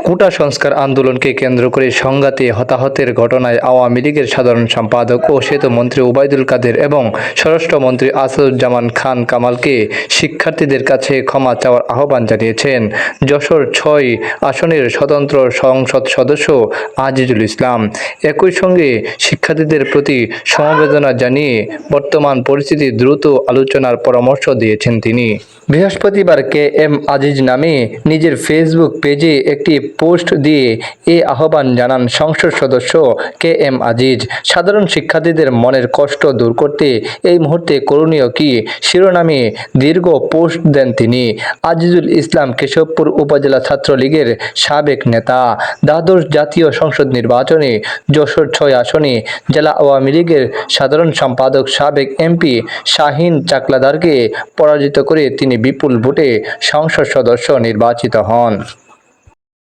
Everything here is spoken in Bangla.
কোটা সংস্কার আন্দোলনকে কেন্দ্র করে সংঘাতে হতাহতের ঘটনায় আওয়ামী লীগের সাধারণ সম্পাদক ও সেতুমন্ত্রী ওবায়দুল কাদের এবং স্বরাষ্ট্রমন্ত্রী আসাদুজ্জামান খান কামালকে শিক্ষার্থীদের কাছে ক্ষমা চাওয়ার আহ্বান জানিয়েছেন যশোর ৬ আসনের স্বতন্ত্র সংসদ সদস্য আজিজুল ইসলাম। একই সঙ্গে শিক্ষার্থীদের প্রতি সমবেদনা জানিয়ে বর্তমান পরিস্থিতি দ্রুত আলোচনার পরামর্শ দিয়েছেন তিনি। বৃহস্পতিবার KM আজিজ নামে নিজের ফেসবুক পেজে একটি পোস্ট দিয়ে এ আহ্বান জানান সংসদ সদস্য KM আজিজ। সাধারণ শিক্ষার্থীদের মনের কষ্ট দূর করতে এই মুহূর্তে করণীয় কি শিরোনামে দীর্ঘ পোস্ট দেন তিনি। আজিজুল ইসলাম কেশবপুর উপজেলা ছাত্রলীগের সাবেক নেতা। দ্বাদশ জাতীয় সংসদ নির্বাচনে যশোর ৬ আসনে জেলা আওয়ামী লীগের সাধারণ সম্পাদক সাবেক MP শাহীন চাকলাদারকে পরাজিত করে তিনি বিপুল ভোটে সংসদ সদস্য নির্বাচিত হন।